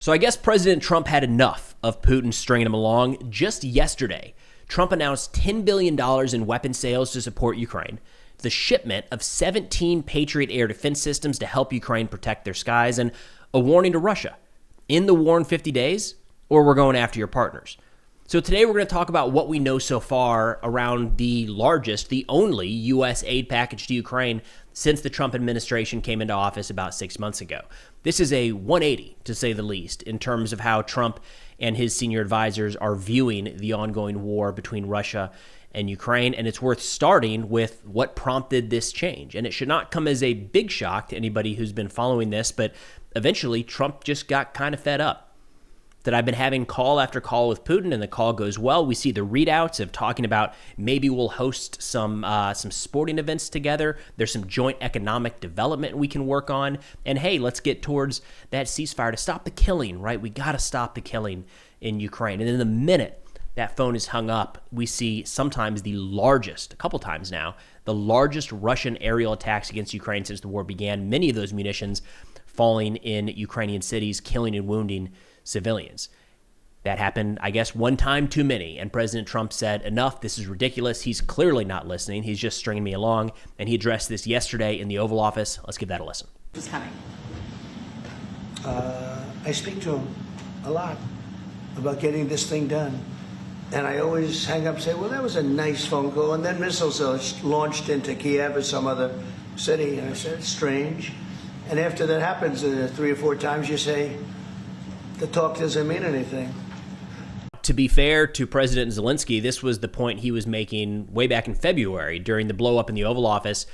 So I guess President Trump had enough of Putin stringing him along. Just yesterday, Trump announced $10 billion in weapon sales to support Ukraine, the shipment of 17 Patriot air defense systems to help Ukraine protect their skies, and a warning to Russia. In the war in 50 days, or we're going after your partners. So today we're going to talk about what we know so far around the largest, the only U.S. aid package to Ukraine since the Trump administration came into office about 6 months ago. This is a 180, to say the least, in terms of how Trump and his senior advisors are viewing the ongoing war between Russia and Ukraine. And it's worth starting with what prompted this change. And it should not come as a big shock to anybody who's been following this, but eventually Trump just got kind of fed up. That I've been having call after call with Putin, and the call goes well. We see the readouts of talking about maybe we'll host some sporting events together. There's some joint economic development we can work on. And hey, let's get towards that ceasefire to stop the killing, right? We got to stop the killing in Ukraine. And in the minute that phone is hung up, we see sometimes the largest, a couple times now, the largest Russian aerial attacks against Ukraine since the war began. Many of those munitions falling in Ukrainian cities, killing and wounding civilians. That happened, I guess, one time too many. And President Trump said, enough, this is ridiculous. He's clearly not listening. He's just stringing me along. And he addressed this yesterday in the Oval Office. Let's give that a listen. What's coming? I speak to him a lot about getting this thing done. And I always hang up and say, well, that was a nice phone call. And then missiles are launched into Kiev or some other city. And I said, it's strange. And after that happens 3 or 4 times, you say, the talk doesn't mean anything. To be fair to President Zelensky, this was the point he was making way back in February during the blow-up in the Oval Office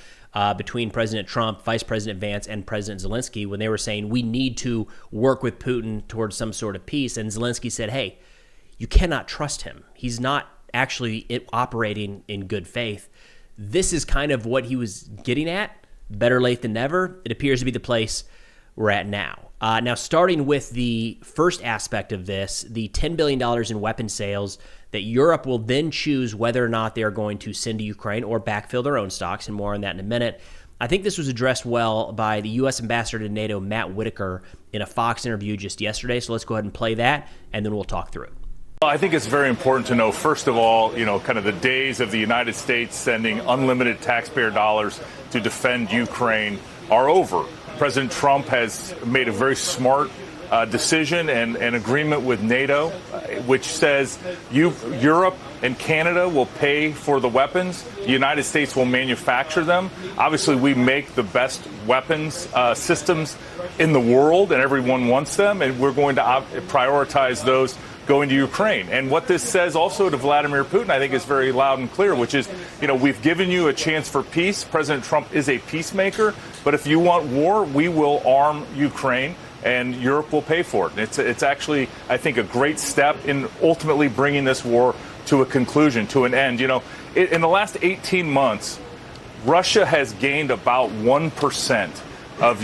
between President Trump, Vice President Vance, and President Zelensky, when they were saying we need to work with Putin towards some sort of peace. And Zelensky said, hey, you cannot trust him. He's not actually operating in good faith. This is kind of what he was getting at. Better late than never. It appears to be the place we're at now. Now, starting with the first aspect of this, the $10 billion in weapon sales that Europe will then choose whether or not they're going to send to Ukraine or backfill their own stocks, and more on that in a minute. I think this was addressed well by the U.S. Ambassador to NATO, Matt Whitaker, in a Fox interview just yesterday. So let's go ahead and play that, and then we'll talk through it. Well, I think it's very important to know, first of all, kind of the days of the United States sending unlimited taxpayer dollars to defend Ukraine are over. President Trump has made a very smart decision and an agreement with NATO, which says Europe and Canada will pay for the weapons. The United States will manufacture them. Obviously, we make the best weapons systems in the world, and everyone wants them, and we're going to prioritize those going to Ukraine. And what this says also to Vladimir Putin, I think, is very loud and clear, which is, we've given you a chance for peace. President Trump is a peacemaker, but if you want war, we will arm Ukraine, and Europe will pay for it. It's actually, I think, a great step in ultimately bringing this war to a conclusion, to an end. In the last 18 months, Russia has gained about 1% of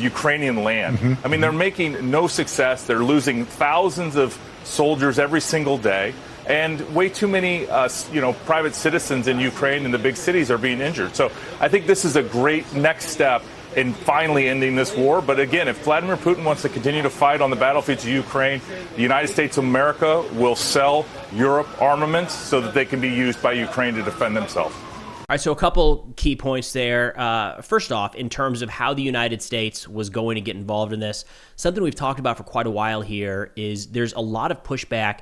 Ukrainian land. Mm-hmm. I mean, they're making no success. They're losing thousands of soldiers every single day, and way too many, private citizens in Ukraine and the big cities are being injured. So I think this is a great next step in finally ending this war. But again, if Vladimir Putin wants to continue to fight on the battlefields of Ukraine, the United States of America will sell Europe armaments so that they can be used by Ukraine to defend themselves. All right, so a couple key points there. First off, in terms of how the United States was going to get involved in this, something we've talked about for quite a while here is there's a lot of pushback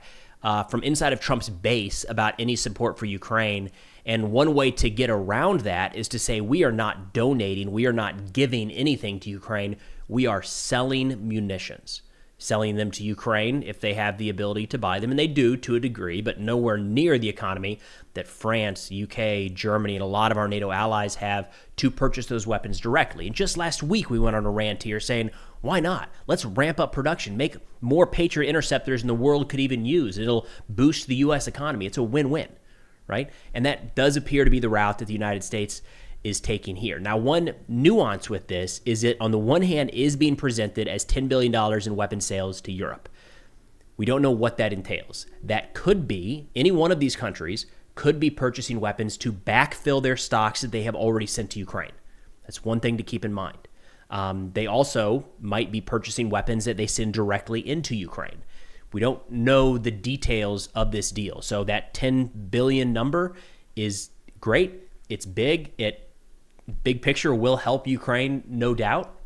from inside of Trump's base about any support for Ukraine. And one way to get around that is to say we are not donating, we are not giving anything to Ukraine, we are selling munitions. Selling them to Ukraine if they have the ability to buy them, and they do to a degree, but nowhere near the economy that France, UK, Germany, and a lot of our NATO allies have to purchase those weapons directly. And just last week, we went on a rant here saying, why not? Let's ramp up production, make more Patriot interceptors than the world could even use. It'll boost the U.S. economy. It's a win-win, right? And that does appear to be the route that the United States is taking here. Now, one nuance with this is it, on the one hand, is being presented as $10 billion in weapon sales to Europe. We don't know what that entails. That could be, any one of these countries could be purchasing weapons to backfill their stocks that they have already sent to Ukraine. That's one thing to keep in mind. They also might be purchasing weapons that they send directly into Ukraine. We don't know the details of this deal. So that 10 billion number is great. It's big. Big picture will help Ukraine, no doubt.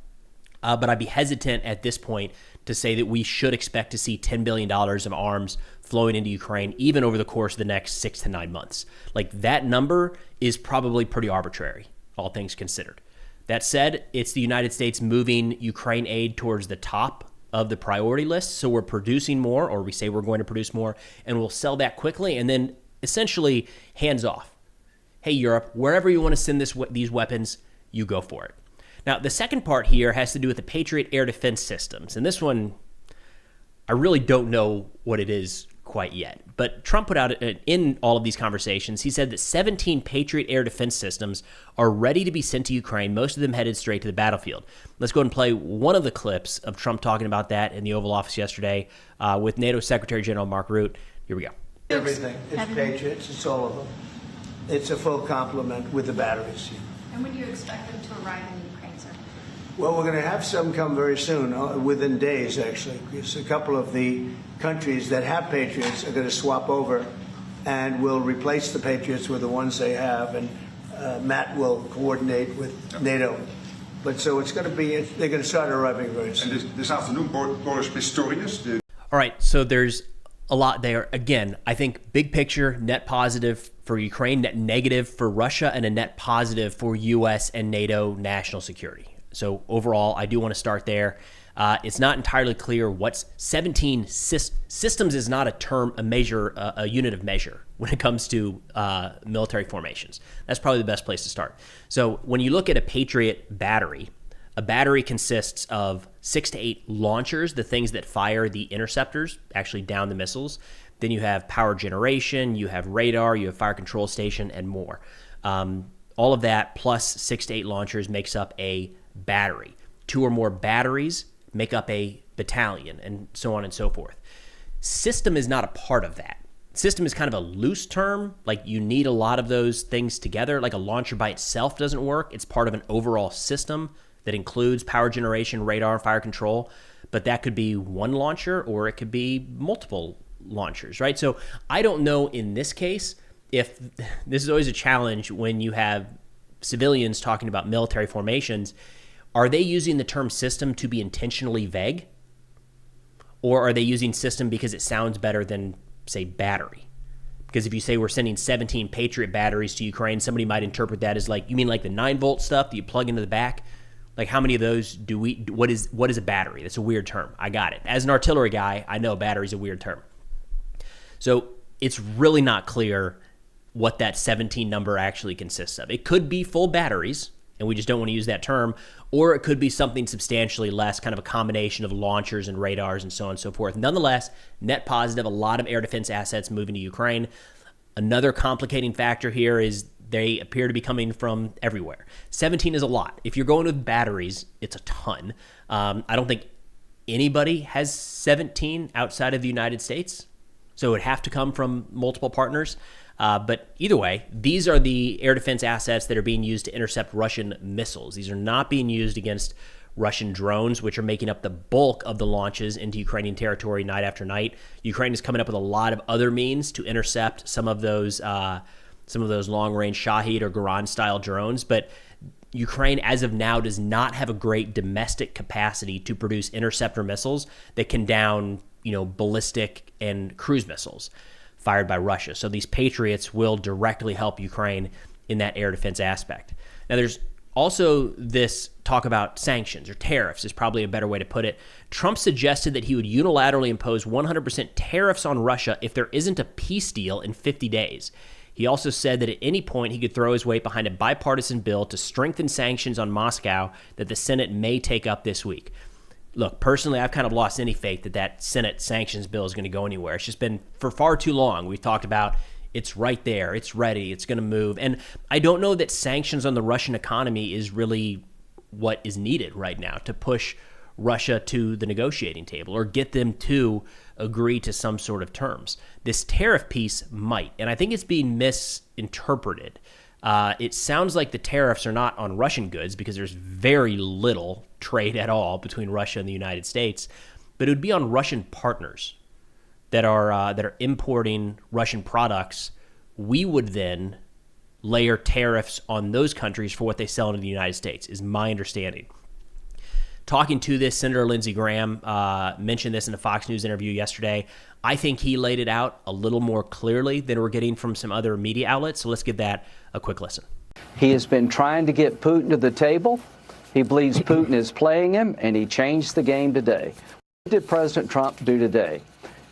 But I'd be hesitant at this point to say that we should expect to see $10 billion of arms flowing into Ukraine, even over the course of the next 6 to 9 months. Like, that number is probably pretty arbitrary, all things considered. That said, it's the United States moving Ukraine aid towards the top of the priority list. So we're producing more, or we say we're going to produce more, and we'll sell that quickly, and then essentially hands off. Hey, Europe, wherever you want to send these weapons, you go for it. Now, the second part here has to do with the Patriot air defense systems. And this one, I really don't know what it is quite yet. But Trump put out in all of these conversations, he said that 17 Patriot air defense systems are ready to be sent to Ukraine, most of them headed straight to the battlefield. Let's go ahead and play one of the clips of Trump talking about that in the Oval Office yesterday with NATO Secretary General Mark Rutte. Here we go. Everything. It's Patriots. It's all of them. It's a full complement with the batteries. And when do you expect them to arrive in Ukraine, sir? Well, we're going to have some come very soon, within days, actually, because a couple of the countries that have Patriots are going to swap over and will replace the Patriots with the ones they have, and Matt will coordinate with NATO. But so it's going to be, they're going to start arriving very soon. And this afternoon, Boris Pistorius. All right, so there's a lot there. Again, I think big picture, net positive for Ukraine, net negative for Russia, and a net positive for U.S. and NATO national security. So overall, I do want to start there. It's not entirely clear what's 17 systems is not a term, a measure, a unit of measure when it comes to military formations. That's probably the best place to start. So when you look at a Patriot battery, a battery consists of 6 to 8 launchers, the things that fire the interceptors, actually down the missiles. Then you have power generation, you have radar, you have fire control station, and more. All of that plus 6 to 8 launchers makes up a battery. 2 or more batteries make up a battalion, and so on and so forth. System is not a part of that. System is kind of a loose term. Like, you need a lot of those things together. Like, a launcher by itself doesn't work. It's part of an overall system that includes power generation, radar, fire control. But that could be one launcher, or it could be multiple launchers, right? So I don't know in this case if this is always a challenge when you have civilians talking about military formations. Are they using the term system to be intentionally vague? Or are they using system because it sounds better than, say, battery? Because if you say we're sending 17 Patriot batteries to Ukraine, somebody might interpret that as like, you mean like the 9-volt stuff that you plug into the back? Like, how many of those do we, what is a battery? That's a weird term. I got it. As an artillery guy, I know battery's a weird term. So it's really not clear what that 17 number actually consists of. It could be full batteries, and we just don't want to use that term, or it could be something substantially less, kind of a combination of launchers and radars and so on and so forth. Nonetheless, net positive, a lot of air defense assets moving to Ukraine. Another complicating factor here is they appear to be coming from everywhere. 17 is a lot. If you're going with batteries, it's a ton. I don't think anybody has 17 outside of the United States, so it would have to come from multiple partners. But either way, these are the air defense assets that are being used to intercept Russian missiles. These are not being used against Russian drones, which are making up the bulk of the launches into Ukrainian territory night after night. Ukraine is coming up with a lot of other means to intercept some of those long-range Shahed or Garand-style drones, but Ukraine, as of now, does not have a great domestic capacity to produce interceptor missiles that can down, ballistic and cruise missiles fired by Russia. So these Patriots will directly help Ukraine in that air defense aspect. Now, there's also this talk about sanctions, or tariffs is probably a better way to put it. Trump suggested that he would unilaterally impose 100% tariffs on Russia if there isn't a peace deal in 50 days. He also said that at any point he could throw his weight behind a bipartisan bill to strengthen sanctions on Moscow that the Senate may take up this week. Look, personally, I've kind of lost any faith that Senate sanctions bill is going to go anywhere. It's just been for far too long. We've talked about it's right there, it's ready, it's going to move. And I don't know that sanctions on the Russian economy is really what is needed right now to push Russia to the negotiating table or get them to agree to some sort of terms. This tariff piece might, and I think it's being misinterpreted. It sounds like the tariffs are not on Russian goods because there's very little trade at all between Russia and the United States, but it would be on Russian partners that are importing Russian products. We would then layer tariffs on those countries for what they sell into the United States, is my understanding. Talking to this, Senator Lindsey Graham mentioned this in a Fox News interview yesterday. I think he laid it out a little more clearly than we're getting from some other media outlets. So let's give that a quick listen. He has been trying to get Putin to the table. He believes Putin is playing him, and he changed the game today. What did President Trump do today?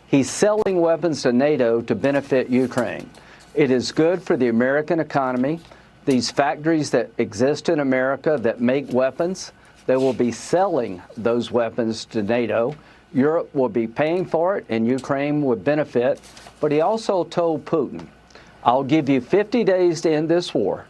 He's selling weapons to NATO to benefit Ukraine. It is good for the American economy. These factories that exist in America that make weapons, they will be selling those weapons to NATO. Europe will be paying for it, and Ukraine would benefit. But he also told Putin, I'll give you 50 days to end this war.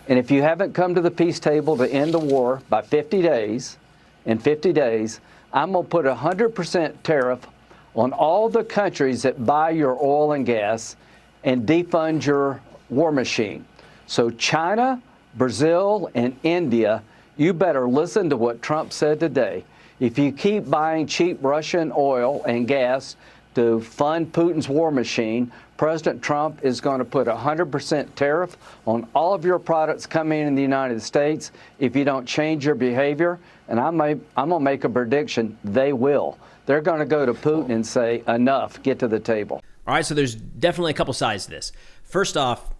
And if you haven't come to the peace table to end the war by 50 days, in 50 days, I'm going to put 100% tariff on all the countries that buy your oil and gas and defund your war machine. So China, Brazil, and India, you better listen to what Trump said today. If you keep buying cheap Russian oil and gas to fund Putin's war machine, President Trump is going to put 100% tariff on all of your products coming in the United States if you don't change your behavior. And I'm going to make a prediction, they will. They're going to go to Putin and say, enough, get to the table. All right, so there's definitely a couple sides to this. First off,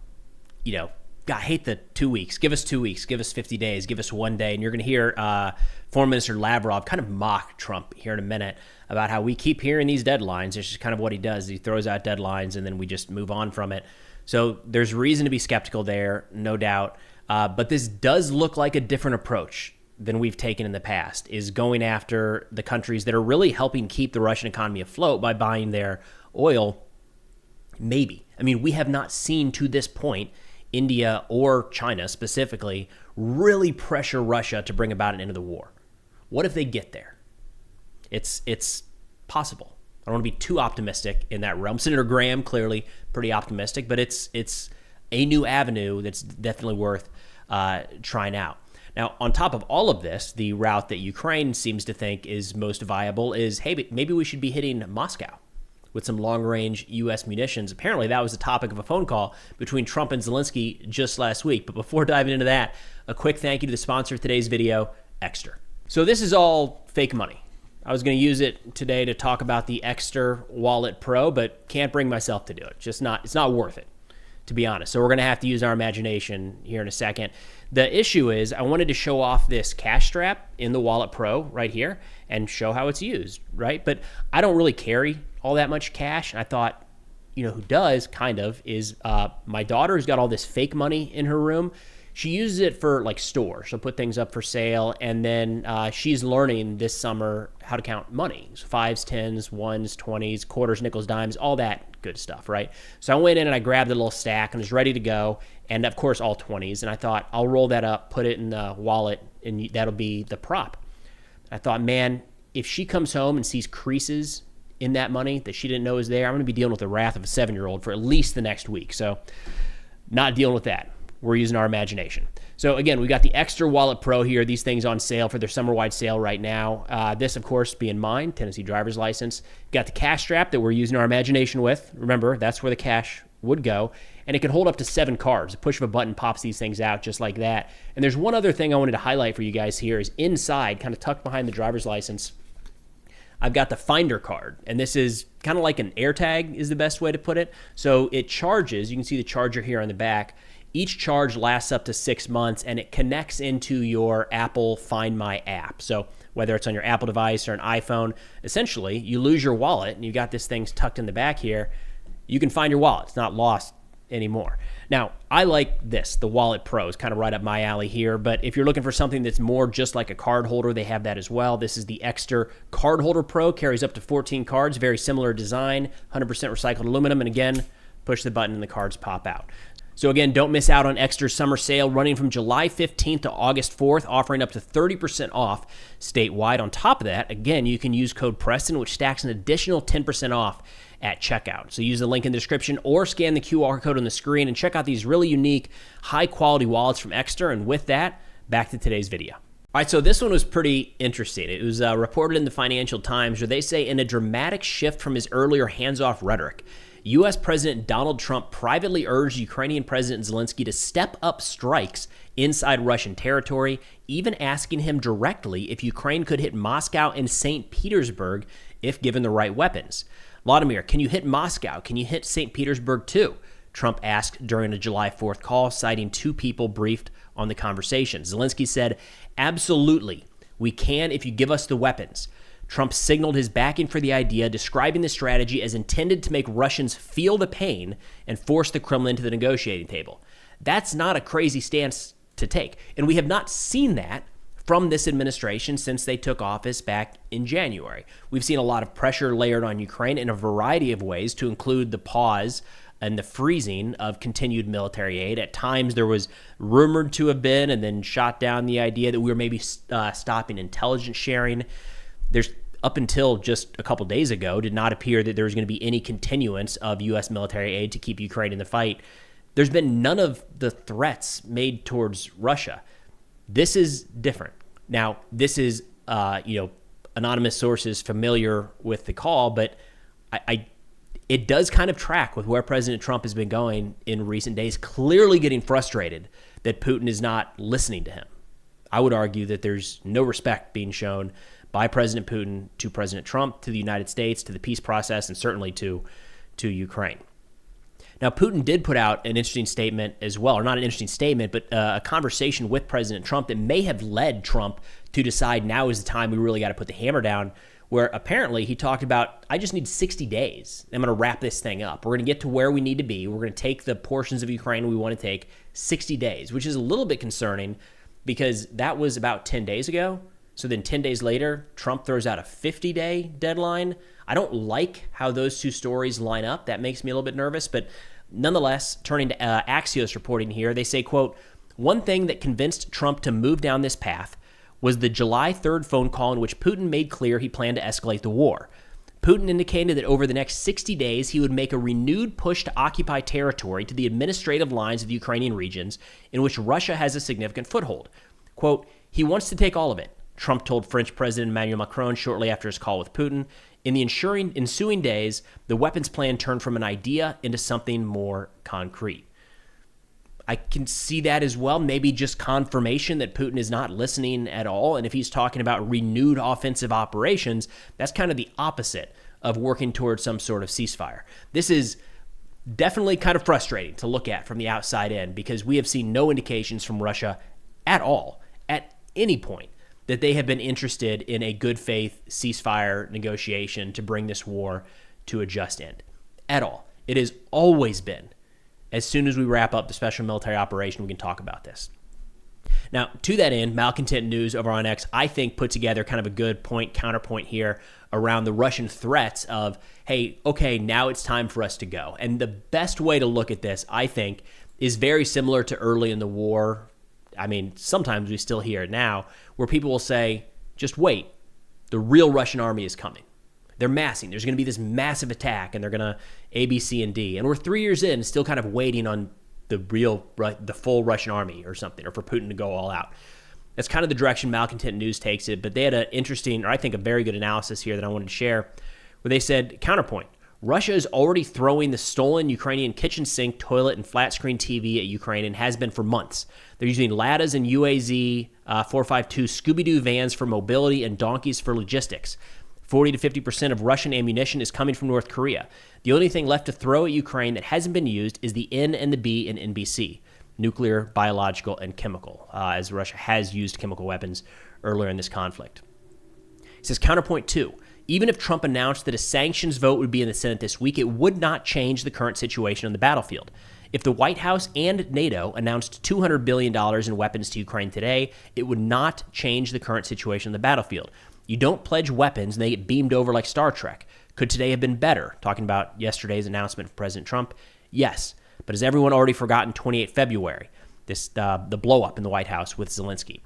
I hate the 2 weeks. Give us 2 weeks. Give us 50 days. Give us 1 day. And you're going to hear Foreign Minister Lavrov kind of mock Trump here in a minute about how we keep hearing these deadlines. It's just kind of what he does. He throws out deadlines, and then we just move on from it. So there's reason to be skeptical there, no doubt. But this does look like a different approach than we've taken in the past, is going after the countries that are really helping keep the Russian economy afloat by buying their oil. Maybe. I mean, we have not seen to this point India or China specifically really pressure Russia to bring about an end to the war. What if they get there? It's possible. I don't want to be too optimistic in that realm. Senator Graham, clearly pretty optimistic, but it's a new avenue that's definitely worth trying out. Now, on top of all of this, the route that Ukraine seems to think is most viable is, hey, maybe we should be hitting Moscow with some long-range U.S. munitions. Apparently, that was the topic of a phone call between Trump and Zelensky just last week. But before diving into that, a quick thank you to the sponsor of today's video, Exter. So this is all fake money. I was going to use it today to talk about the Exter Wallet Pro, but can't bring myself to do it. It's not worth it, to be honest. So we're going to have to use our imagination here in a second. The issue is I wanted to show off this cash strap in the Wallet Pro right here and show how it's used, right? But I don't really carry all that much cash. And I thought, who does kind of is my daughter, who's got all this fake money in her room. She uses it for like store. She'll put things up for sale. And then she's learning this summer how to count money. So 5s, 10s, 1s, 20s, quarters, nickels, dimes, all that good stuff, right? So I went in and I grabbed a little stack and was ready to go. And of course, all 20s. And I thought, I'll roll that up, put it in the wallet, and that'll be the prop. I thought, man, if she comes home and sees creases in that money that she didn't know was there, I'm going to be dealing with the wrath of a 7-year-old for at least the next week. So not dealing with that. We're using our imagination. So again, we got the Exter Wallet Pro here. These things on sale for their summer-wide sale right now. This, of course, being mine, Tennessee driver's license. Got the cash strap that we're using our imagination with. Remember, that's where the cash would go. And it can hold up to 7 cards. A push of a button pops these things out just like that. And there's one other thing I wanted to highlight for you guys here is inside, kind of tucked behind the driver's license, I've got the Finder card, and this is kind of like an AirTag is the best way to put it. So it charges. You can see the charger here on the back. Each charge lasts up to 6 months, and it connects into your Apple Find My app. So whether it's on your Apple device or an iPhone, essentially, you lose your wallet, and you got this thing tucked in the back here. You can find your wallet. It's not lost anymore. Now, I like this, the Wallet Pro is kind of right up my alley here, but if you're looking for something that's more just like a card holder, they have that as well. This is the Exter Card Holder Pro, carries up to 14 cards, very similar design, 100% recycled aluminum, and again, push the button and the cards pop out. So again, don't miss out on Exter's summer sale running from July 15th to August 4th, offering up to 30% off statewide. On top of that, again, you can use code Preston, which stacks an additional 10% off at checkout. So use the link in the description or scan the QR code on the screen and check out these really unique, high-quality wallets from Exter. And with that, back to today's video. All right, so this one was pretty interesting. It was reported in the Financial Times where they say in a dramatic shift from his earlier hands-off rhetoric, U.S. President Donald Trump privately urged Ukrainian President Zelensky to step up strikes inside Russian territory, even asking him directly if Ukraine could hit Moscow and St. Petersburg if given the right weapons. Vladimir, can you hit Moscow? Can you hit St. Petersburg too? Trump asked during a July 4th call, citing two people briefed on the conversation. Zelensky said, "Absolutely, we can if you give us the weapons." Trump signaled his backing for the idea, describing the strategy as intended to make Russians feel the pain and force the Kremlin to the negotiating table. That's not a crazy stance to take, and we have not seen that from this administration since they took office back in January. We've seen a lot of pressure layered on Ukraine in a variety of ways, to include the pause and the freezing of continued military aid. At times, there was rumored to have been, and then shot down, the idea that we were maybe stopping intelligence sharing. There's, up until just a couple days ago, did not appear that there was going to be any continuance of U.S. military aid to keep Ukraine in the fight. There's been none of the threats made towards Russia. This is different. Now, this is, anonymous sources familiar with the call, but it does kind of track with where President Trump has been going in recent days, clearly getting frustrated that Putin is not listening to him. I would argue that there's no respect being shown by President Putin to President Trump, to the United States, to the peace process, and certainly to Ukraine. Now, Putin did put out an interesting statement as well, or not an interesting statement, but a conversation with President Trump that may have led Trump to decide now is the time we really got to put the hammer down, where apparently he talked about, I just need 60 days. I'm going to wrap this thing up. We're going to get to where we need to be. We're going to take the portions of Ukraine we want to take, 60 days, which is a little bit concerning because that was about 10 days ago. So then 10 days later, Trump throws out a 50-day deadline. I don't like how those two stories line up. That makes me a little bit nervous. But nonetheless, turning to Axios reporting here, they say, quote, "One thing that convinced Trump to move down this path was the July 3rd phone call in which Putin made clear he planned to escalate the war. Putin indicated that over the next 60 days, he would make a renewed push to occupy territory to the administrative lines of the Ukrainian regions in which Russia has a significant foothold. Quote, he wants to take all of it," Trump told French President Emmanuel Macron shortly after his call with Putin. In the ensuing days, the weapons plan turned from an idea into something more concrete. I can see that as well, maybe just confirmation that Putin is not listening at all. And if he's talking about renewed offensive operations, that's kind of the opposite of working towards some sort of ceasefire. This is definitely kind of frustrating to look at from the outside in because we have seen no indications from Russia at all, at any point, that they have been interested in a good faith ceasefire negotiation to bring this war to a just end. At all. It has always been, as soon as we wrap up the special military operation, we can talk about this. Now, to that end, Malcontent News over on X, I think, put together kind of a good counterpoint here around the Russian threats of, hey, okay, now it's time for us to go. And the best way to look at this, I think, is very similar to early in the war. I mean, sometimes we still hear it now, where people will say, just wait, the real Russian army is coming. They're massing. There's going to be this massive attack, and they're going to A, B, C, and D. And we're 3 years in, still kind of waiting on the full Russian army or something, or for Putin to go all out. That's kind of the direction Malcontent News takes it. But they had an interesting, or I think a very good analysis here that I wanted to share, where they said, Counterpoint, Russia is already throwing the stolen Ukrainian kitchen sink, toilet, and flat-screen TV at Ukraine and has been for months. They're using Ladas and UAZ 452 Scooby-Doo vans for mobility and donkeys for logistics. 40 to 50% of Russian ammunition is coming from North Korea. The only thing left to throw at Ukraine that hasn't been used is the N and the B in NBC, nuclear, biological, and chemical, as Russia has used chemical weapons earlier in this conflict. It says, Counterpoint 2, even if Trump announced that a sanctions vote would be in the Senate this week, it would not change the current situation on the battlefield. If the White House and NATO announced $200 billion in weapons to Ukraine today, it would not change the current situation on the battlefield. You don't pledge weapons and they get beamed over like Star Trek. Could today have been better? Talking about yesterday's announcement from President Trump. Yes, but has everyone already forgotten 28 February, the blow-up in the White House with Zelensky?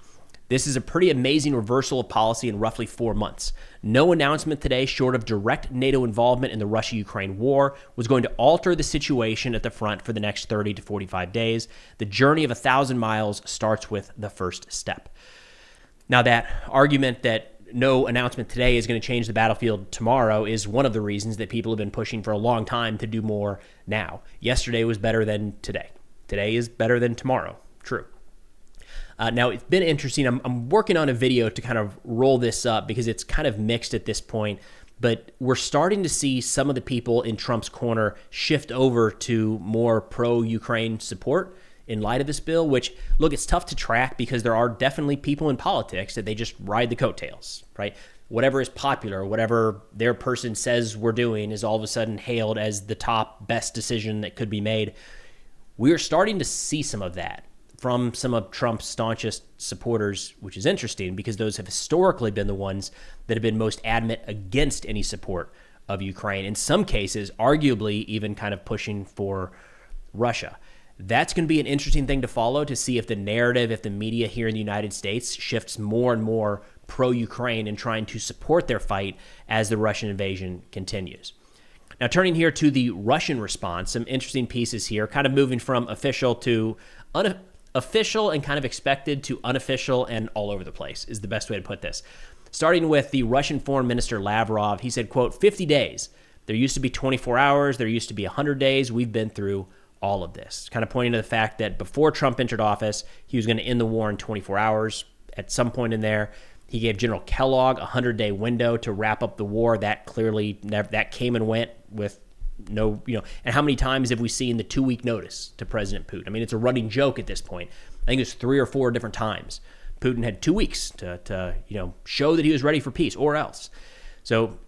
This is a pretty amazing reversal of policy in roughly 4 months. No announcement today, short of direct NATO involvement in the Russia-Ukraine war, was going to alter the situation at the front for the next 30 to 45 days. The journey of 1,000 miles starts with the first step. Now, that argument that no announcement today is going to change the battlefield tomorrow is one of the reasons that people have been pushing for a long time to do more now. Yesterday was better than today. Today is better than tomorrow. True. Now, it's been interesting. I'm working on a video to kind of roll this up because it's kind of mixed at this point, but we're starting to see some of the people in Trump's corner shift over to more pro-Ukraine support in light of this bill, which, look, it's tough to track because there are definitely people in politics that they just ride the coattails, right? Whatever is popular, whatever their person says we're doing is all of a sudden hailed as the top best decision that could be made. We are starting to see some of that from some of Trump's staunchest supporters, which is interesting because those have historically been the ones that have been most adamant against any support of Ukraine. In some cases, arguably even kind of pushing for Russia. That's going to be an interesting thing to follow to see if the narrative, if the media here in the United States shifts more and more pro-Ukraine and trying to support their fight as the Russian invasion continues. Now, turning here to the Russian response, some interesting pieces here, kind of moving from official to unofficial and kind of expected to unofficial and all over the place is the best way to put this. Starting with the Russian Foreign Minister Lavrov, he said, quote, 50 days. There used to be 24 hours. There used to be 100 days. We've been through all of this, kind of pointing to the fact that before Trump entered office, he was going to end the war in 24 hours. At some point in there, he gave General Kellogg a 100-day window to wrap up the war. That clearly that came and went with no, and how many times have we seen the 2-week notice to President Putin? I mean, it's a running joke at this point. I think it's 3 or 4 different times. Putin had 2 weeks to show that he was ready for peace or else. So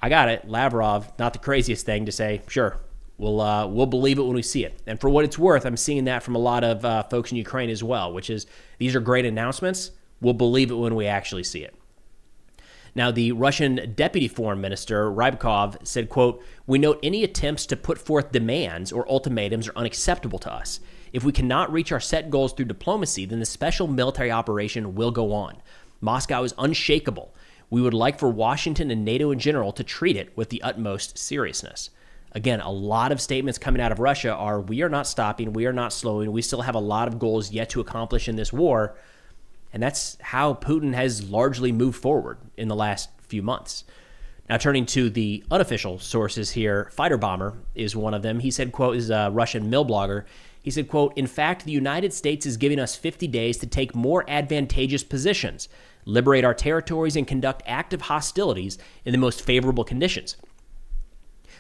I got it. Lavrov, not the craziest thing to say, sure, we'll believe it when we see it. And for what it's worth, I'm seeing that from a lot of folks in Ukraine as well, which is these are great announcements. We'll believe it when we actually see it. Now, the Russian Deputy Foreign Minister, Rybakov, said, quote, we note any attempts to put forth demands or ultimatums are unacceptable to us. If we cannot reach our set goals through diplomacy, then the special military operation will go on. Moscow is unshakable. We would like for Washington and NATO in general to treat it with the utmost seriousness. Again, a lot of statements coming out of Russia are, we are not stopping, we are not slowing, we still have a lot of goals yet to accomplish in this war. And that's how Putin has largely moved forward in the last few months. Now, turning to the unofficial sources here, Fighter Bomber is one of them. He said, quote, is a Russian mill blogger. He said, quote, in fact, the United States is giving us 50 days to take more advantageous positions, liberate our territories, and conduct active hostilities in the most favorable conditions,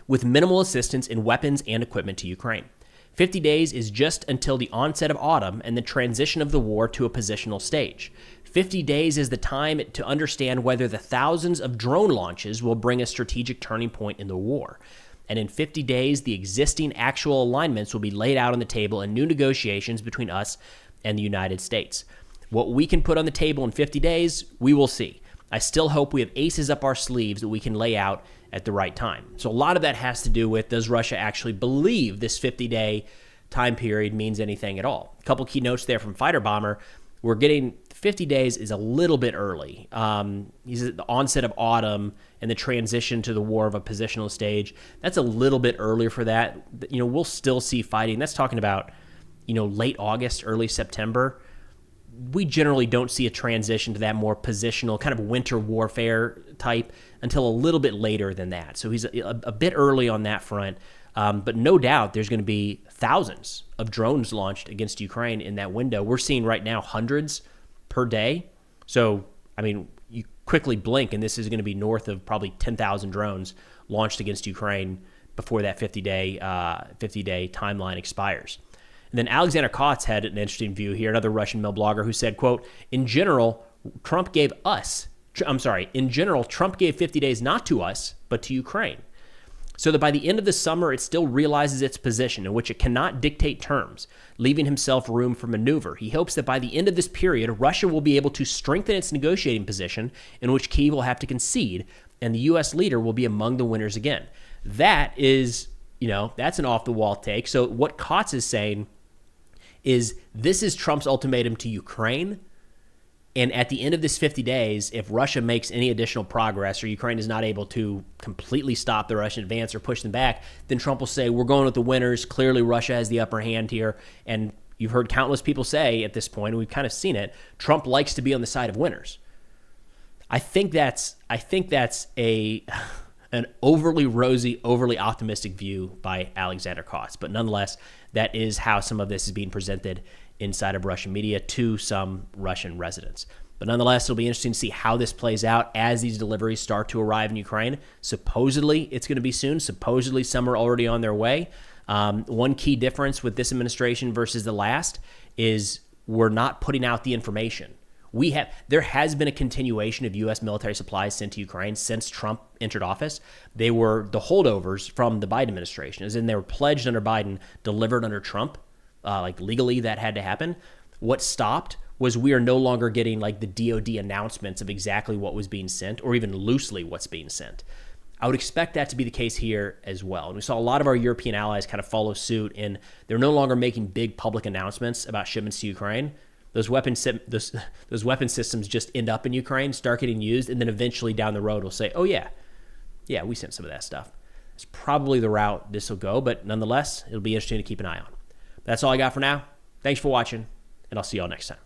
with minimal assistance in weapons and equipment to Ukraine. 50 days is just until the onset of autumn and the transition of the war to a positional stage. 50 days is the time to understand whether the thousands of drone launches will bring a strategic turning point in the war. And in 50 days, the existing actual alignments will be laid out on the table in new negotiations between us and the United States. What we can put on the table in 50 days, we will see. I still hope we have aces up our sleeves that we can lay out at the right time. So a lot of that has to do with, does Russia actually believe this 50-day time period means anything at all? A couple key notes there from Fighter Bomber. We're getting 50 days is a little bit early. He's at the onset of autumn and the transition to the war of a positional stage. That's a little bit earlier for that. We'll still see fighting. That's talking about, late August, early September. We generally don't see a transition to that more positional kind of winter warfare type until a little bit later than that. So he's a bit early on that front. But no doubt there's going to be thousands of drones launched against Ukraine in that window. We're seeing right now hundreds per day. So, you quickly blink and this is going to be north of probably 10,000 drones launched against Ukraine before that 50-day timeline expires. And then Alexander Kotz had an interesting view here, another Russian mill blogger who said, quote, in general, Trump gave 50 days not to us, but to Ukraine. So that by the end of the summer, it still realizes its position in which it cannot dictate terms, leaving himself room for maneuver. He hopes that by the end of this period, Russia will be able to strengthen its negotiating position, in which Kyiv will have to concede, and the U.S. leader will be among the winners again. That is, that's an off-the-wall take. So what Kotz is saying is this is Trump's ultimatum to Ukraine. And at the end of this 50 days, if Russia makes any additional progress or Ukraine is not able to completely stop the Russian advance or push them back, then Trump will say, we're going with the winners. Clearly, Russia has the upper hand here. And you've heard countless people say at this point, and we've kind of seen it, Trump likes to be on the side of winners. I think that's an overly rosy, overly optimistic view by Alexander Koss. But nonetheless, that is how some of this is being presented inside of Russian media to some Russian residents. But nonetheless, it'll be interesting to see how this plays out as these deliveries start to arrive in Ukraine. Supposedly, it's going to be soon. Supposedly, some are already on their way. One key difference with this administration versus the last is we're not putting out the information. There has been a continuation of U.S. military supplies sent to Ukraine since Trump entered office. They were the holdovers from the Biden administration, as in they were pledged under Biden, delivered under Trump. Like legally, that had to happen. What stopped was we are no longer getting like the DOD announcements of exactly what was being sent, or even loosely what's being sent. I would expect that to be the case here as well. And we saw a lot of our European allies kind of follow suit, and they're no longer making big public announcements about shipments to Ukraine. Those weapon systems just end up in Ukraine, start getting used, and then eventually down the road we'll say, oh yeah, we sent some of that stuff. It's probably the route this will go, but nonetheless, it'll be interesting to keep an eye on. That's all I got for now. Thanks for watching, and I'll see y'all next time.